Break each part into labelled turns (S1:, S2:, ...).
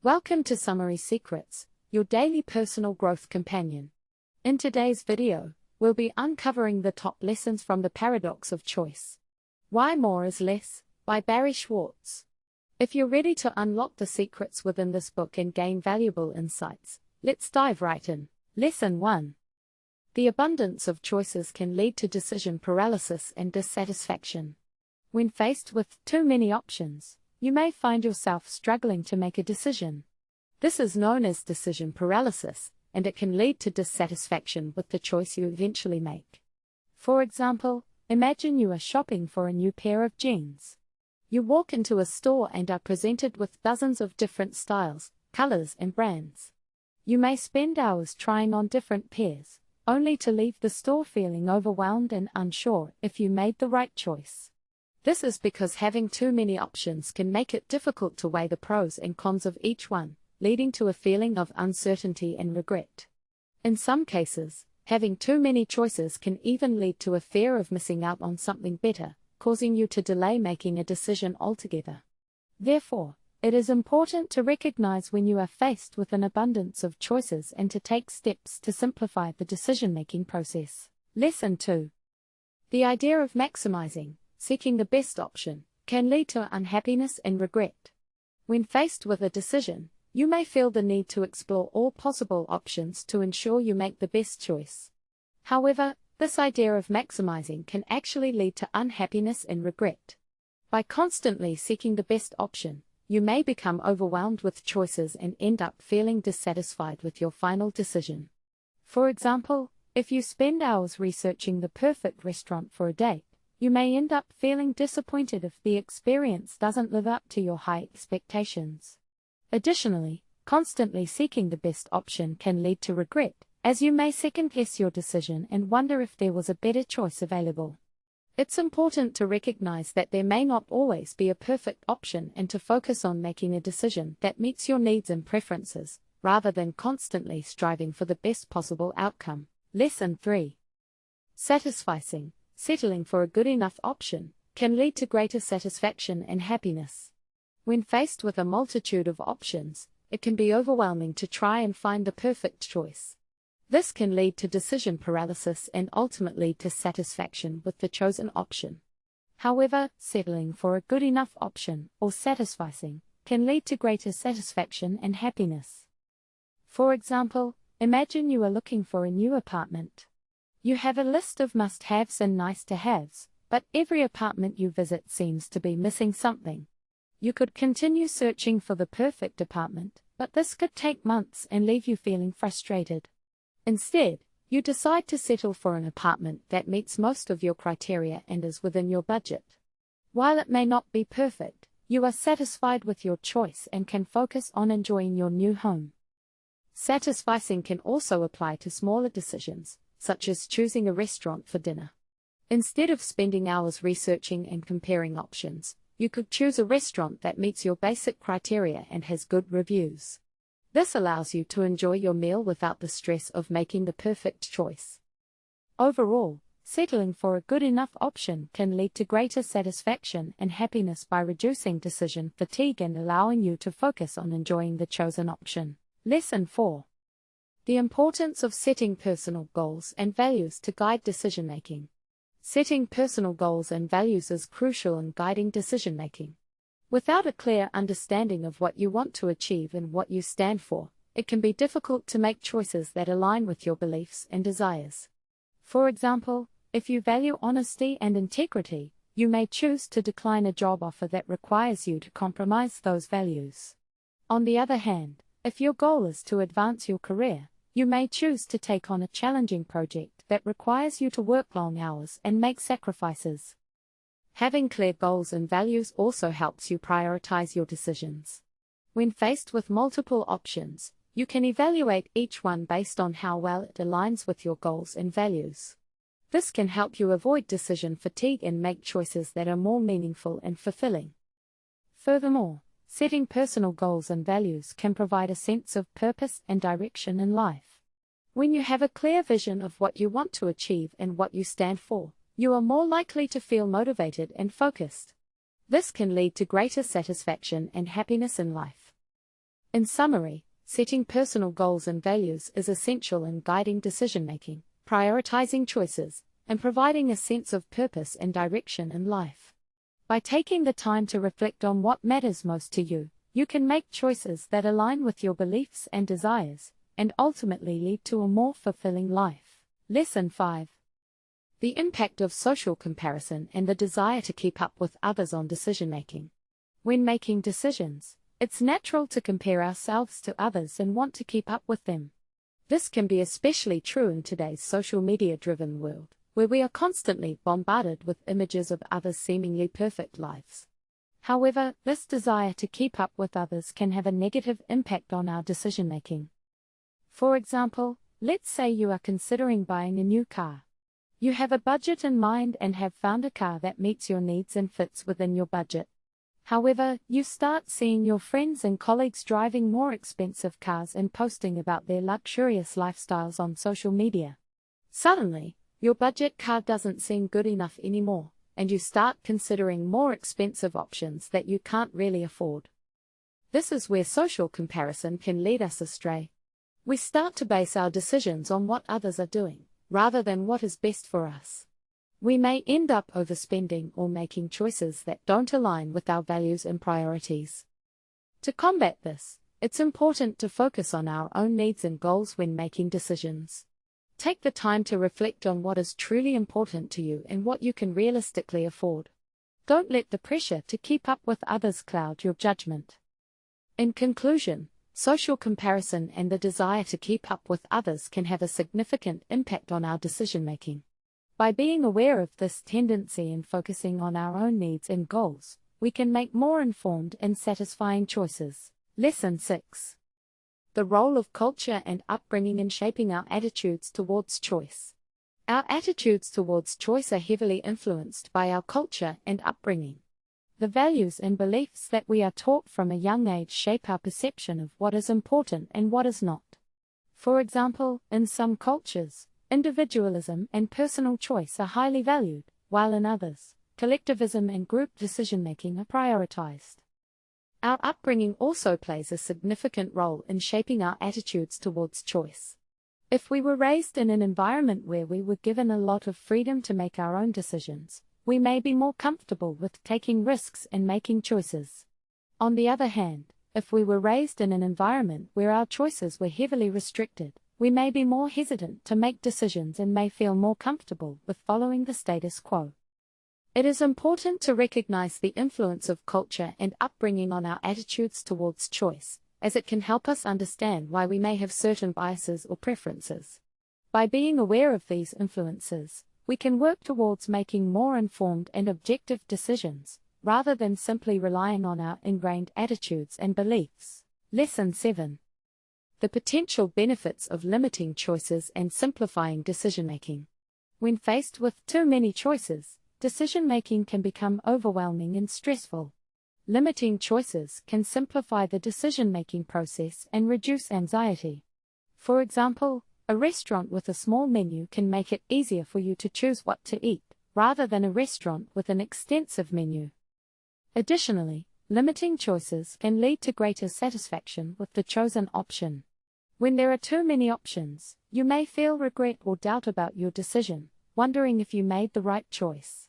S1: Welcome to Summary Secrets, your daily personal growth companion. In today's video, we'll be uncovering the top lessons from The Paradox of Choice. Why More is Less, by Barry Schwartz. If you're ready to unlock the secrets within this book and gain valuable insights, let's dive right in. Lesson 1. The abundance of choices can lead to decision paralysis and dissatisfaction. When faced with too many options, you may find yourself struggling to make a decision. This is known as decision paralysis, and it can lead to dissatisfaction with the choice you eventually make. For example, imagine you are shopping for a new pair of jeans. You walk into a store and are presented with dozens of different styles, colors, and brands. You may spend hours trying on different pairs, only to leave the store feeling overwhelmed and unsure if you made the right choice. This is because having too many options can make it difficult to weigh the pros and cons of each one, leading to a feeling of uncertainty and regret. In some cases, having too many choices can even lead to a fear of missing out on something better, causing you to delay making a decision altogether. Therefore, it is important to recognize when you are faced with an abundance of choices and to take steps to simplify the decision-making process. Lesson 2. The idea of maximizing, seeking the best option, can lead to unhappiness and regret. When faced with a decision, you may feel the need to explore all possible options to ensure you make the best choice. However, this idea of maximizing can actually lead to unhappiness and regret. By constantly seeking the best option, you may become overwhelmed with choices and end up feeling dissatisfied with your final decision. For example, if you spend hours researching the perfect restaurant for a date, you may end up feeling disappointed if the experience doesn't live up to your high expectations. Additionally, constantly seeking the best option can lead to regret, as you may second-guess your decision and wonder if there was a better choice available. It's important to recognize that there may not always be a perfect option and to focus on making a decision that meets your needs and preferences, rather than constantly striving for the best possible outcome. Lesson 3. Satisficing, settling for a good enough option, can lead to greater satisfaction and happiness. When faced with a multitude of options, it can be overwhelming to try and find the perfect choice. This can lead to decision paralysis and ultimately to satisfaction with the chosen option. However, settling for a good enough option, or satisficing, can lead to greater satisfaction and happiness. For example, imagine you are looking for a new apartment. You have a list of must-haves and nice-to-haves, but every apartment you visit seems to be missing something. You could continue searching for the perfect apartment, but this could take months and leave you feeling frustrated. Instead, you decide to settle for an apartment that meets most of your criteria and is within your budget. While it may not be perfect, you are satisfied with your choice and can focus on enjoying your new home. Satisficing can also apply to smaller decisions, such as choosing a restaurant for dinner. Instead of spending hours researching and comparing options, you could choose a restaurant that meets your basic criteria and has good reviews. This allows you to enjoy your meal without the stress of making the perfect choice. Overall, settling for a good enough option can lead to greater satisfaction and happiness by reducing decision fatigue and allowing you to focus on enjoying the chosen option. Lesson 4. The importance of setting personal goals and values to guide decision-making. Setting personal goals and values is crucial in guiding decision-making. Without a clear understanding of what you want to achieve and what you stand for, it can be difficult to make choices that align with your beliefs and desires. For example, if you value honesty and integrity, you may choose to decline a job offer that requires you to compromise those values. On the other hand, if your goal is to advance your career, you may choose to take on a challenging project that requires you to work long hours and make sacrifices. Having clear goals and values also helps you prioritize your decisions. When faced with multiple options, you can evaluate each one based on how well it aligns with your goals and values. This can help you avoid decision fatigue and make choices that are more meaningful and fulfilling. Furthermore, setting personal goals and values can provide a sense of purpose and direction in life. When you have a clear vision of what you want to achieve and what you stand for, you are more likely to feel motivated and focused. This can lead to greater satisfaction and happiness in life. In summary, setting personal goals and values is essential in guiding decision-making, prioritizing choices, and providing a sense of purpose and direction in life. By taking the time to reflect on what matters most to you, you can make choices that align with your beliefs and desires, and ultimately lead to a more fulfilling life. Lesson 5. The impact of social comparison and the desire to keep up with others on decision-making. When making decisions, it's natural to compare ourselves to others and want to keep up with them. This can be especially true in today's social media-driven world, where we are constantly bombarded with images of others' seemingly perfect lives. However, this desire to keep up with others can have a negative impact on our decision-making. For example, let's say you are considering buying a new car. You have a budget in mind and have found a car that meets your needs and fits within your budget. However, you start seeing your friends and colleagues driving more expensive cars and posting about their luxurious lifestyles on social media. Suddenly, your budget car doesn't seem good enough anymore, and you start considering more expensive options that you can't really afford. This is where social comparison can lead us astray. We start to base our decisions on what others are doing, rather than what is best for us. We may end up overspending or making choices that don't align with our values and priorities. To combat this, it's important to focus on our own needs and goals when making decisions. Take the time to reflect on what is truly important to you and what you can realistically afford. Don't let the pressure to keep up with others cloud your judgment. In conclusion, social comparison and the desire to keep up with others can have a significant impact on our decision-making. By being aware of this tendency and focusing on our own needs and goals, we can make more informed and satisfying choices. Lesson 6. The role of culture and upbringing in shaping our attitudes towards choice. Our attitudes towards choice are heavily influenced by our culture and upbringing. The values and beliefs that we are taught from a young age shape our perception of what is important and what is not. For example, in some cultures, individualism and personal choice are highly valued, while in others, collectivism and group decision-making are prioritized. Our upbringing also plays a significant role in shaping our attitudes towards choice. If we were raised in an environment where we were given a lot of freedom to make our own decisions, we may be more comfortable with taking risks and making choices. On the other hand, if we were raised in an environment where our choices were heavily restricted, we may be more hesitant to make decisions and may feel more comfortable with following the status quo. It is important to recognize the influence of culture and upbringing on our attitudes towards choice, as it can help us understand why we may have certain biases or preferences. By being aware of these influences, we can work towards making more informed and objective decisions, rather than simply relying on our ingrained attitudes and beliefs. Lesson 7. The potential benefits of limiting choices and simplifying decision-making. When faced with too many choices, decision-making can become overwhelming and stressful. Limiting choices can simplify the decision-making process and reduce anxiety. For example, a restaurant with a small menu can make it easier for you to choose what to eat, rather than a restaurant with an extensive menu. Additionally, limiting choices can lead to greater satisfaction with the chosen option. When there are too many options, you may feel regret or doubt about your decision, wondering if you made the right choice.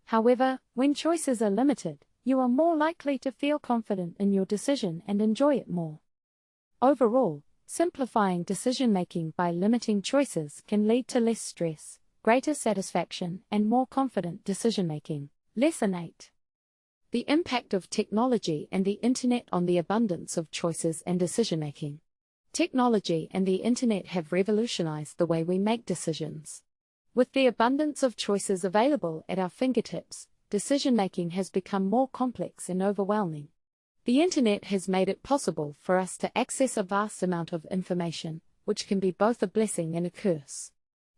S1: However, when choices are limited, you are more likely to feel confident in your decision and enjoy it more. Overall, simplifying decision-making by limiting choices can lead to less stress, greater satisfaction, and more confident decision-making. Lesson 8. The impact of technology and the Internet on the abundance of choices and decision-making. Technology and the Internet have revolutionized the way we make decisions. With the abundance of choices available at our fingertips, decision-making has become more complex and overwhelming. The Internet has made it possible for us to access a vast amount of information, which can be both a blessing and a curse.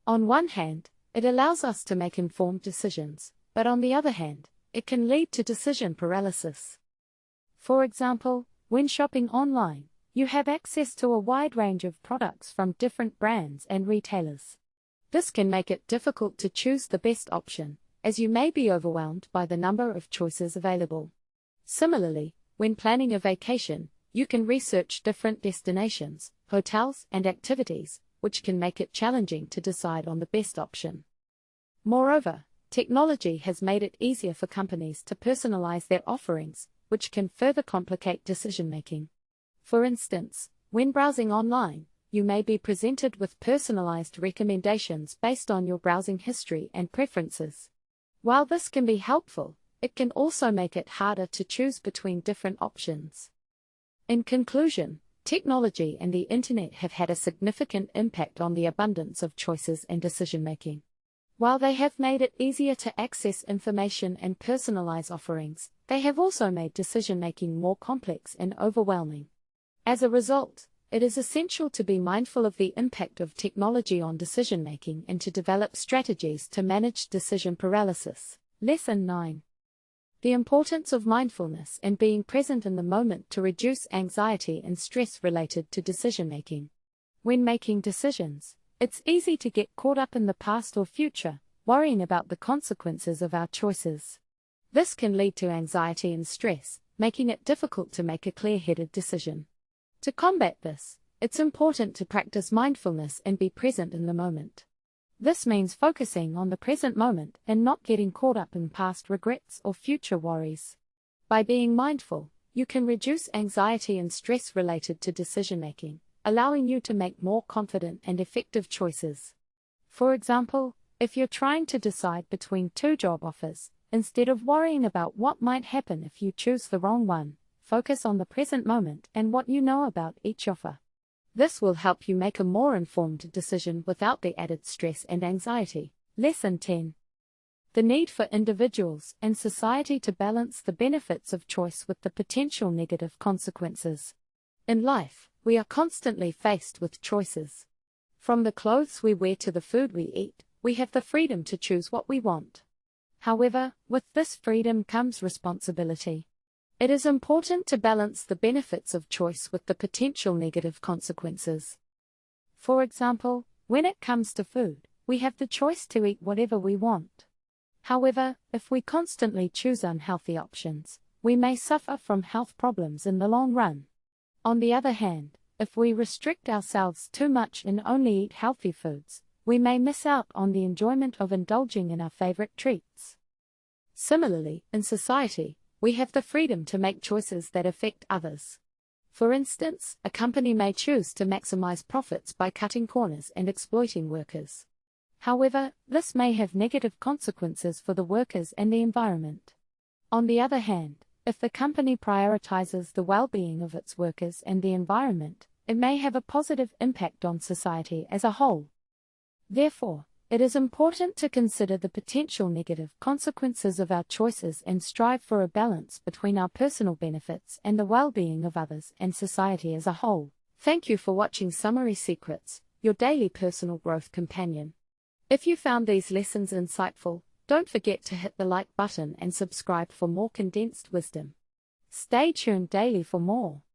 S1: On one hand, it allows us to make informed decisions, but on the other hand, it can lead to decision paralysis. For example, when shopping online, you have access to a wide range of products from different brands and retailers. This can make it difficult to choose the best option, as you may be overwhelmed by the number of choices available. Similarly, when planning a vacation, You can research different destinations, hotels, and activities, which can make it challenging to decide on the best option. Moreover, technology has made it easier for companies to personalize their offerings, which can further complicate decision-making. For instance, when browsing online, you may be presented with personalized recommendations based on your browsing history and preferences. While this can be helpful, it can also make it harder to choose between different options. In conclusion, technology and the internet have had a significant impact on the abundance of choices and decision-making. While they have made it easier to access information and personalize offerings, they have also made decision-making more complex and overwhelming. As a result, it is essential to be mindful of the impact of technology on decision-making and to develop strategies to manage decision paralysis. Lesson 9. The importance of mindfulness and being present in the moment to reduce anxiety and stress related to decision-making. When making decisions, it's easy to get caught up in the past or future, worrying about the consequences of our choices. This can lead to anxiety and stress, making it difficult to make a clear-headed decision. To combat this, it's important to practice mindfulness and be present in the moment. This means focusing on the present moment and not getting caught up in past regrets or future worries. By being mindful, you can reduce anxiety and stress related to decision-making, allowing you to make more confident and effective choices. For example, if you're trying to decide between two job offers, instead of worrying about what might happen if you choose the wrong one, focus on the present moment and what you know about each offer. This will help you make a more informed decision without the added stress and anxiety. Lesson 10. The need for individuals and society to balance the benefits of choice with the potential negative consequences. In life, we are constantly faced with choices. From the clothes we wear to the food we eat, we have the freedom to choose what we want. However, with this freedom comes responsibility. It is important to balance the benefits of choice with the potential negative consequences. For example, when it comes to food, we have the choice to eat whatever we want. However, if we constantly choose unhealthy options, we may suffer from health problems in the long run. On the other hand, if we restrict ourselves too much and only eat healthy foods, we may miss out on the enjoyment of indulging in our favorite treats. Similarly, in society, we have the freedom to make choices that affect others. For instance, a company may choose to maximize profits by cutting corners and exploiting workers. However, this may have negative consequences for the workers and the environment. On the other hand, if the company prioritizes the well-being of its workers and the environment, it may have a positive impact on society as a whole. Therefore, it is important to consider the potential negative consequences of our choices and strive for a balance between our personal benefits and the well-being of others and society as a whole. Thank you for watching Summary Secrets, your daily personal growth companion. If you found these lessons insightful, don't forget to hit the like button and subscribe for more condensed wisdom. Stay tuned daily for more.